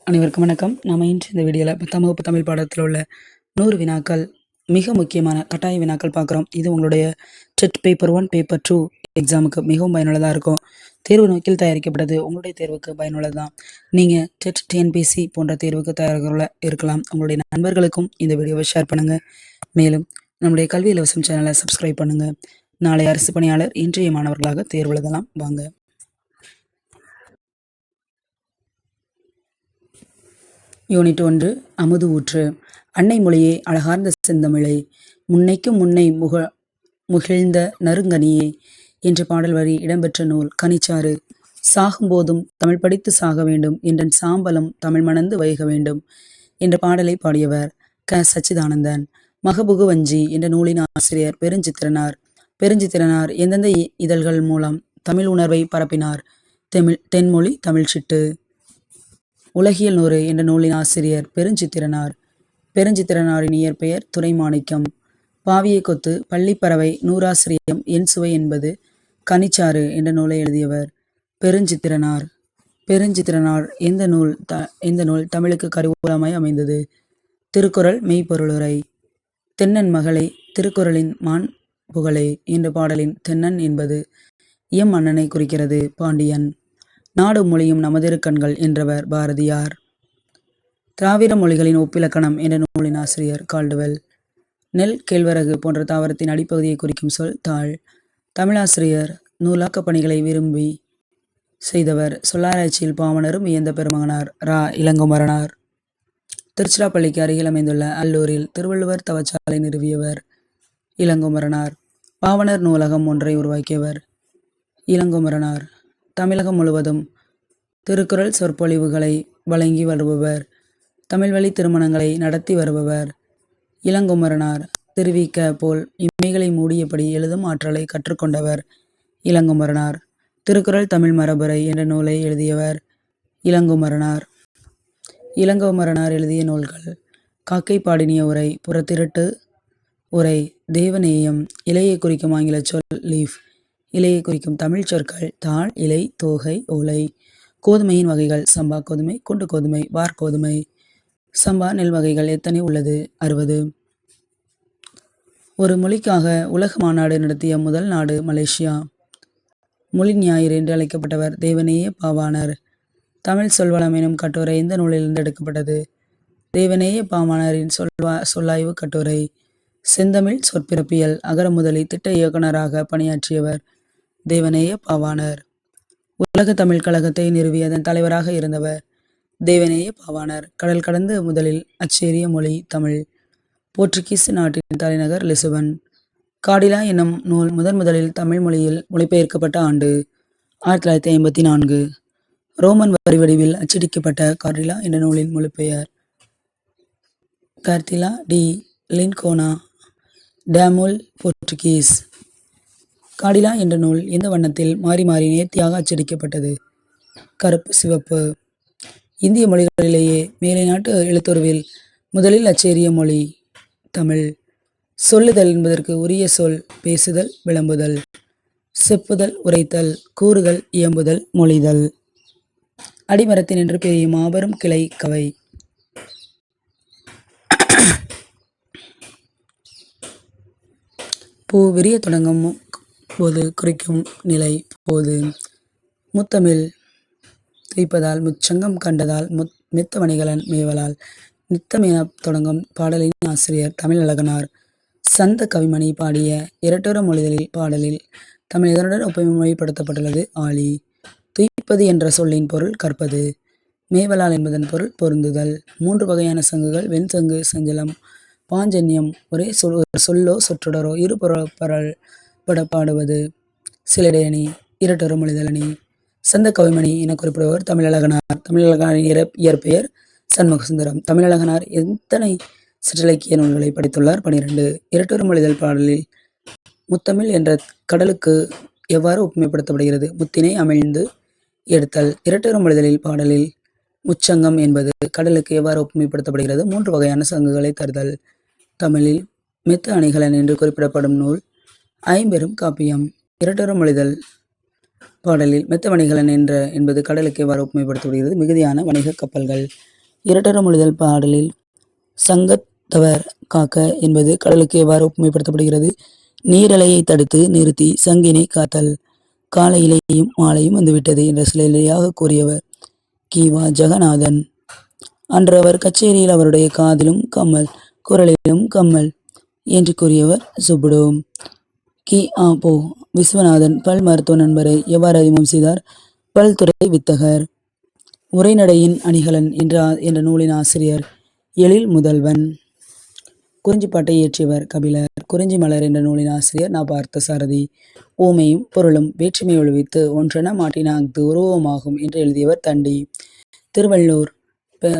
அனைவருக்கும் வணக்கம். நாம இன்று இந்த வீடியோல 10ஆம் வகுப்பு தமிழ் பாடத்தில் உள்ள 100 வினாக்கள், மிக முக்கியமான கட்டாய வினாக்கள் பார்க்குறோம். இது உங்களுடைய டெட் பேப்பர் 1, பேப்பர் 2 எக்ஸாமுக்கு மிகவும் பயனுள்ளதா இருக்கும். தேர்வு நோக்கில் தயாரிக்கப்பட்டது. உங்களுடைய தேர்வுக்கு பயனுள்ளது தான். நீங்க டெட், டிஎன்பிஎஸ்சி போன்ற தேர்வுக்கு தயாராக இருக்கலாம். உங்களுடைய நண்பர்களுக்கும் இந்த வீடியோவை ஷேர் பண்ணுங்க. மேலும் நம்முடைய கல்வி இலவசம் சேனலை சப்ஸ்கிரைப் பண்ணுங்க. நாளை அரசு பணியாளர், இன்றைய மாணவர்களாக தேர்வு எழுதலாம். வாங்க. யூனிட் 1 அமுது ஊற்று. அன்னை மொழியே அழகார்ந்த செந்தமிழை, முன்னைக்கும் முன்னை முகிழ்ந்த நறுங்கனியே என்ற பாடல் வரி இடம்பெற்ற நூல் கனிச்சாறு. சாகும்போதும் தமிழ் படித்து சாக வேண்டும் என்றன் சாம்பலம் தமிழ் மணந்து வைக வேண்டும் என்ற பாடலை பாடியவர் சச்சிதானந்தன். மகபுகு வஞ்சி என்ற நூலின் ஆசிரியர் பெருஞ்சித்திரனார். பெருஞ்சித்திரனார் எந்தெந்த இதழ்கள் மூலம் தமிழ் உணர்வை பரப்பினார்? தென்மொழி தமிழ் சிட்டு. உலகியல் 100 என்ற நூலின் ஆசிரியர் பெருஞ்சித்திரனார். பெருஞ்சித்திரனாரின் இயற்பெயர் துரைமாணிக்கம். பாவியை கொத்து, பள்ளிப்பறவை, நூறாசிரியம், என் சுவை என்பது, கனிச்சாறு என்ற நூலை எழுதியவர் பெருஞ்சித்திரனார். பெருஞ்சித்திரனார் எந்த நூல் தமிழுக்கு கருவூலமாய் அமைந்தது? திருக்குறள் மெய்ப்பொருளுரை. தென்னன் மகளே, திருக்குறளின் மான் புகழே என்ற பாடலின் தென்னன் என்பது எம் அண்ணனை குறிக்கிறது. பாண்டியன். நாடும் மொழியும் நமதிருக்கண்கள் என்றவர் பாரதியார். திராவிட மொழிகளின் ஒப்பிலக்கணம் என்ற நூலின் ஆசிரியர் கால்டுவெல். நெல், கேழ்வரகு போன்ற தாவரத்தின் அடிப்பகுதியை குறிக்கும் சொல் தாழ். தமிழாசிரியர். நூலாக்கப் பணிகளை விரும்பி செய்தவர். சொல்லாராய்ச்சியில் பாவனரும் வியந்த பெருமகனார் இளங்குமரனார். திருச்சிராப்பள்ளிக்கு அருகில் அமைந்துள்ள அல்லூரில் திருவள்ளுவர் தவச்சாலை நிறுவியவர் இளங்குமரனார். பாவனர் நூலகம் ஒன்றை உருவாக்கியவர் இளங்குமரனார். தமிழகம் முழுவதும் திருக்குறள் சொற்பொழிவுகளை வழங்கி வருபவர். தமிழ் வழி திருமணங்களை நடத்தி வருபவர் இளங்குமரனார். திருவிக்க போல் இம்மைகளை மூடியபடி எழுதும் ஆற்றலை கற்றுக்கொண்டவர் இளங்குமரனார். திருக்குறள் தமிழ் மரபுரை என்ற நூலை எழுதியவர் இளங்குமரனார். இளங்குமரனார் எழுதிய நூல்கள்: காக்கை பாடினிய உரை, புறத்திருட்டு உரை, தேவநேயம். இலையை குறிக்கும் ஆங்கில சொல் லீஃப். இலையை குறிக்கும் தமிழ் சொற்கள் தாழ், இலை, தோகை, ஓலை. கோதுமையின் வகைகள்: சம்பா கோதுமை, குண்டு கோதுமை, வார்கோதுமை. சம்பா நெல் வகைகள் எத்தனை உள்ளது? 60. ஒரு மொழிக்காக உலக மாநாடு நடத்திய முதல் நாடு மலேசியா. மொழி ஞாயிறு என்று அழைக்கப்பட்டவர் தேவநேய பாவாணர். தமிழ் சொல்வளம் எனும் கட்டுரை எந்த நூலிலிருந்து எடுக்கப்பட்டது? தேவநேய பாவாணரின் சொல்லாய்வு கட்டுரை. செந்தமிழ் சொற்பிறப்பியல் அகர முதலி திட்ட இயக்குநராக பணியாற்றியவர் தேவநேய பாவாணர். உலக தமிழ் கழகத்தை நிறுவி அதன் தலைவராக இருந்தவர் தேவநேய பாவாணர். கடல் கடந்து முதலில் அச்சேரிய மொழி தமிழ். போர்ச்சுகீஸ் நாட்டின் தலைநகர் லிசுபன். காடிலா என்னும் நூல் முதலில் தமிழ் மொழியில் மொழிபெயர்க்கப்பட்ட ஆண்டு 1954. ரோமன் வரி வடிவில் அச்சடிக்கப்பட்ட காடிலா என்ற நூலின் மொழிபெயர் கார்த்திலா டி லின்கோனா டேமுல் போர்ச்சுகீஸ். காடிலா என்ற நூல் எந்த வண்ணத்தில் மாறி மாறி நேர்த்தியாக அச்சடிக்கப்பட்டது? கருப்பு, சிவப்பு. இந்திய மொழிகளிலேயே மேலை நாட்டு எழுத்துருவில் முதலில் அச்சேரிய மொழி தமிழ். சொல்லுதல் என்பதற்கு உரிய சொல் பேசுதல், விளம்புதல். செப்புதல், உரைத்தல், கூறுதல், இயம்புதல், மொழிதல். அடிமரத்தின் என்று பெரிய மாபெரும் கிளை கவை. பூ விரிய தொடங்கும் போது குறிக்கும் நிலை போது. முத்தமிழ் துய்ப்பதால், முச்சங்கம் கண்டதால், மெத்த மணிகலன் மேவலால். நித்தம் என தொடங்கும் பாடலின் ஆசிரியர் தமிழழகனார். சந்த கவிமணி பாடிய இரட்டுற மொழிதலில் பாடலில் தமிழ் இதனுடன் ஒப்புமைப்படுத்தப்பட்டுள்ளது ஆழி. துய்ப்பது என்ற சொல்லின் பொருள் கற்பது. மேவலால் என்பதன் பொருள் பொருந்துதல். 3 வகையான சங்குகள்: வெண்சங்கு, சஞ்சலம், பாஞ்சன்யம். ஒரே சொல்லோ சொற்றொடரோ இரு பொருள்பட பாடுவது சிலடையணி, இரட்டுற மொழிதலணி. சந்த கவிமணி என குறிப்பிடுபவர் தமிழழகனார். தமிழழகனாரின் இயற்பெயர் சண்முகசுந்தரம். தமிழழகனார் எத்தனை சிற்றிலக்கிய நூல்களை படித்துள்ளார்? 12. இரட்டுற மொழிதல் பாடலில் முத்தமிழ் என்ற கடலுக்கு எவ்வாறு ஒப்புமைப்படுத்தப்படுகிறது? முத்தினை அமிழ்ந்து எடுத்தல். இரட்டுற மொழிதலில் பாடலில் முச்சங்கம் என்பது கடலுக்கு எவ்வாறு ஒப்புமைப்படுத்தப்படுகிறது? 3 வகையான சங்குகளை தருதல். தமிழில் மெத்த அணிகலன் என்று குறிப்பிடப்படும் நூல் ஐம்பெரும் காப்பியம். இரட்டுற மொழிதல் பாடலில் மெத்த வணிகலன் என்பது கடலுக்கு எவ்வாறு ஒப்புமைப்படுத்தப்படுகிறது? மிகுதியான வணிக கப்பல்கள். இரட்டர மொழிதல் பாடலில் சங்கத்தவர் காக்க என்பது கடலுக்கு எவ்வாறு ஒப்புமைப்படுத்தப்படுகிறது? நீரலையை தடுத்து நிறுத்தி சங்கினை காத்தல். காலையிலேயும் மாலையும் வந்துவிட்டது என்ற சிலையாக கூறியவர் கி.வா. ஜெகநாதன். அன்று அவர் கச்சேரியில் அவருடைய காதிலும் கம்மல், குரலிலும் கம்மல் என்று கூறியவர் சுப்புடு. கி.ஆ.பொ. விஸ்வநாதன் பல் மருத்துவ நண்பரை எவ்வாறு அறிமுகம் செய்தார்? பல்துறை வித்தகர். உரைநடையின் அணிகலன் என்ற நூலின் ஆசிரியர் எழில் முதல்வன். குறிஞ்சிப்பாட்டை இயற்றியவர் கபிலர். குறிஞ்சி மலர் என்ற நூலின் ஆசிரியர் நா. பார்த்தசாரதி. ஊமையும் பொருளும் வேற்றுமை ஒழிவித்து ஒன்றென மாட்டின அஃது உருவமாகும் என்று எழுதியவர் தண்டி.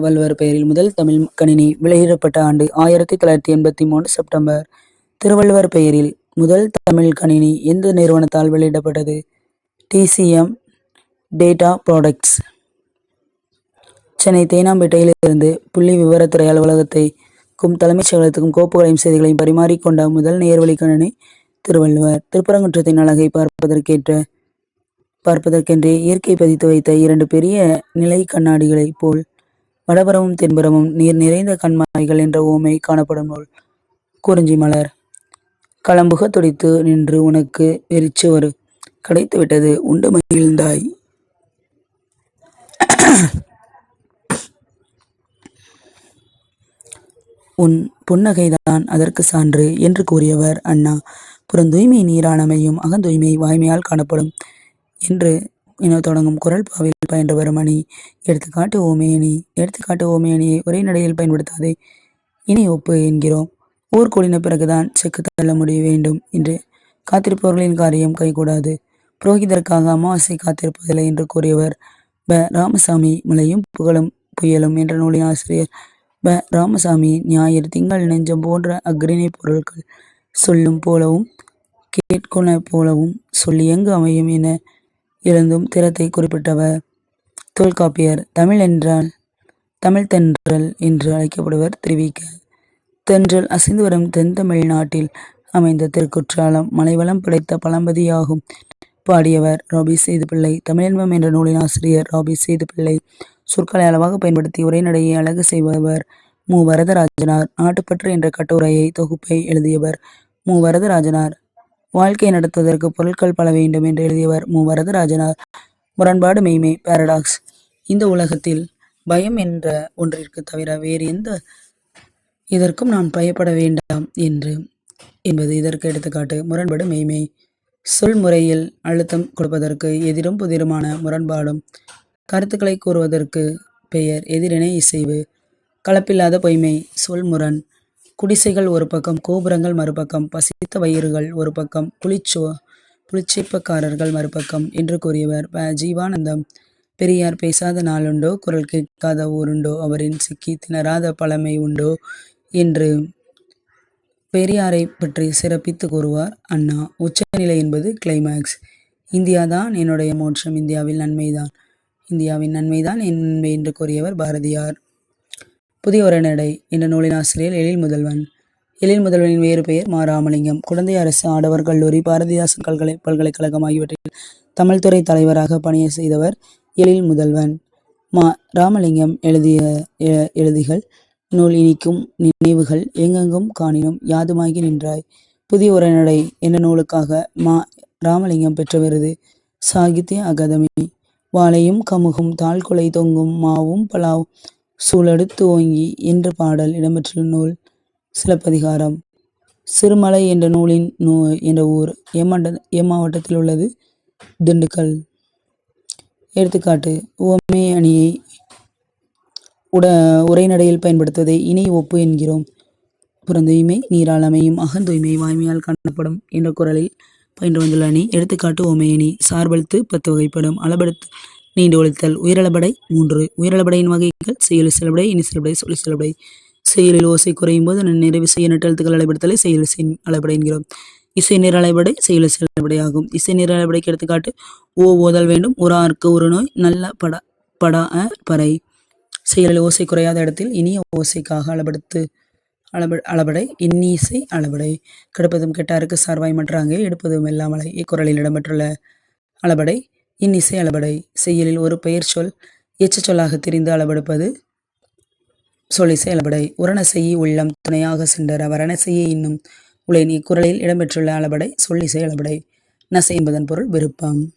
வள்ளுவர் பெயரில் முதல் தமிழ் கணினி வெளியிடப்பட்ட ஆண்டு 1983 செப்டம்பர். திருவள்ளுவர் பெயரில் முதல் தமிழ் கணினி எந்த நிறுவனத்தால் வெளியிடப்பட்டது? TCM data products. சென்னை தேனாம்பேட்டையில் இருந்து புள்ளி விவரத்துறை அலுவலகத்தைக்கும் தலைமைச் செயலகத்துக்கும் கோப்புகளையும் செய்திகளையும் பரிமாறிக்கொண்ட முதல் நேர்வழி கணினி திருவள்ளுவர். திருப்பரங்குன்றத்தின் அழகை பார்ப்பதற்கென்றே இயற்கை பதித்து வைத்த 2 பெரிய நிலை கண்ணாடிகளைப் போல் வடபுறமும் தென்புறமும் நீர் நிறைந்த கண்மாய்கள் என்ற உவமை காணப்படும் நூல் குறிஞ்சி மலர். களம்புக துடித்து நின்று உனக்கு வெறிச்சோறு கிடைத்து விட்டது உண்டு மகிழ்ந்தாய். உன் புன்னகைதான் அதற்கு சான்று என்று கூறியவர் அண்ணா. புறந்தூய்மை நீரால் அமையும், அகந்தூய்மை வாய்மையால் காணப்படும் என தொடங்கும் குறள் பாவில் பயின்று வரும் அணி. எடுத்துக்காட்டு ஓமையணி. எடுத்துக்காட்டு ஓமையணியை உரைநடையில் பயன்படுத்தாதே, இனி ஒப்பு என்கிறோம். ஊர் கூடின பிறகுதான் செக்கு தள்ள முடிய வேண்டும் என்று காத்திருப்பவர்களின் காரியம் கைகூடாது. புரோகிதருக்காக அமாவாசை காத்திருப்பதில்லை என்று கூறியவர் ப. ராமசாமி. மழையும் புகழும் புயலும் என்ற நூலின் ஆசிரியர் ப. ராமசாமி. ஞாயிறு திங்கள் நெஞ்சம் போன்ற அக்ரிணை பொருட்கள் சொல்லும் போலவும் கேட்குன போலவும் சொல்லி எங்கு அமையும் என எழுந்தும் திறத்தை குறிப்பிட்டவர் தொல்காப்பியர். தமிழ் தென்றல் என்று அழைக்கப்படுவர் திருவிக. தென்றல் அசைந்து வரும் தென் தமிழ் நாட்டில் அமைந்த திருக்குற்றாலம் மலைவளம் படைத்த பழம்பதியாகும் பாடியவர் ராபி சேதுப்பிள்ளை. தமிழின்பம் என்ற நூலின் ஆசிரியர் ராபி சேதுப்பிள்ளை. சொற்களை அளவாக பயன்படுத்தி உரைநடையை அழகு செய்பவர் மு. வரதராஜனார். நாட்டுப்பற்று என்ற கட்டுரையை தொகுப்பை எழுதியவர் மு. வரதராஜனார். வாழ்க்கை நடத்துவதற்கு பொருட்கள் பல வேண்டும் என்று எழுதியவர் மு. வரதராஜனார். முரண்பாடு மெய்மை பாரடாக்ஸ். இந்த உலகத்தில் பயம் என்ற ஒன்றிற்கு தவிர வேறு இதற்கும் நான் பயப்பட வேண்டாம் என்பது இதற்கு எடுத்துக்காட்டு. முரண்பாடு மெய்மை. சொல் முறையில் அழுத்தம் கொடுப்பதற்கு எதிரும் புதிருமான முரண்பாடும் கருத்துக்களை கூறுவதற்கு பெயர் எதிரினை இசைவு. கலப்பில்லாத பொய்மை. சொல் முரண். குடிசைகள் ஒரு பக்கம், கோபுரங்கள் மறுபக்கம், பசித்த வயிறுகள் ஒரு பக்கம், புளிச்சேப்பக்காரர்கள் மறுபக்கம் என்று கூறியவர் ப. ஜீவானந்தம். பெரியார் பேசாத நாளுண்டோ, குரல் கேட்காத ஊருண்டோ, அவரின் சிக்கி திணறாத பழமை உண்டோ என்று பெரியாரை பற்றி சிறப்பித்து கூறுவார் அண்ணா. உச்சநிலை என்பது கிளைமாக்ஸ். இந்தியாதான் என்னுடைய மோட்சம், இந்தியாவின் நன்மைதான் என் நன்மை என்று கூறியவர் பாரதியார். புதிய உரைநடை என்ற நூலின் ஆசிரியர் எழில் முதல்வன். எழில் முதல்வனின் வேறு பெயர் மா. ராமலிங்கம். குடந்தை அரசு ஆடவர் கல்லூரி, பாரதிதாசன் பல்கலைக்கழகம் ஆகியவற்றில் தமிழ் துறை தலைவராக பணிய செய்தவர் எழில் முதல்வன். மா. ராமலிங்கம் எழுதிகள் நூல் இனிக்கும் நினைவுகள் எங்கெங்கும் காணினும் யாதுமாகி நின்றாய். புதிய உரைநடை என்ற நூலுக்காக மா. ராமலிங்கம் பெற்ற விருது சாகித்ய அகாதமி. வாழையும் கமுகும் தாழ்குலை தொங்கும் மாவும் பலாவும் சூழடுத்து ஓங்கி என்ற பாடல் இடம்பெற்றுள்ள நூல் சிலப்பதிகாரம். சிறுமலை என்ற நூலின் என்ற ஊர் மாவட்டத்தில் உள்ளது திண்டுக்கல். எடுத்துக்காட்டு உவமை அணியை உரைநடையில் பயன்படுத்துவதை இணை ஒப்பு என்கிறோம். புறந்தூய்மை நீரால் அமையும், அகந்தூய்மை வாய்மையால் காணப்படும் என்ற குறளில் பயின்று வந்துள்ள அணி. எடுத்துக்காட்டு ஓமையணி. சார்பெழுத்து 10 வகைப்படும். அளபெடுத்து நீண்டு ஒழித்தல். உயிரளபடை 3. உயிரளபடையின் வகைகள் செய்யுள் சிலபடை, இனி சிலபடை, சொல்லி சிலபடை. செய்யுளில் ஓசை குறையும் போது நிறைவு செய்ய நெட்டெழுத்துக்கள் அளபெடுத்தலை செய்யுள் அளபடை என்கிறோம். இசை நிற அளபடை செய்யுள் சிலபடை ஆகும். இசை நிற அளபடைக்கு எடுத்துக்காட்டு ஓதல் வேண்டும். உறார்க்கு ஒரு நோய் நல்ல படா பறை. செயலில் ஓசை குறையாத இடத்தில் இனிய ஓசைக்காக அளபடை இன்னிசை அளபடை. கெடுப்பதும் கெட்டாருக்கு சார்வாய் மற்றாங்கே எடுப்பதும் எல்லாமலை. இக்குறளில் இடம்பெற்றுள்ள அளபடை இன்னிசை அளபடை. செய்யுளில் ஒரு பெயர் சொல் எச்ச சொல்லாக திரிந்து அளபெடுப்பது சொல்லிசை அளபடை. உரணசெயி உள்ளம் துணையாக சென்றற வரணசெய்ய இன்னும் உலை நீ குரலில் இடம்பெற்றுள்ள அளபடை சொல்லிசை அளபடை. நசை என்பதன் பொருள் விருப்பம்.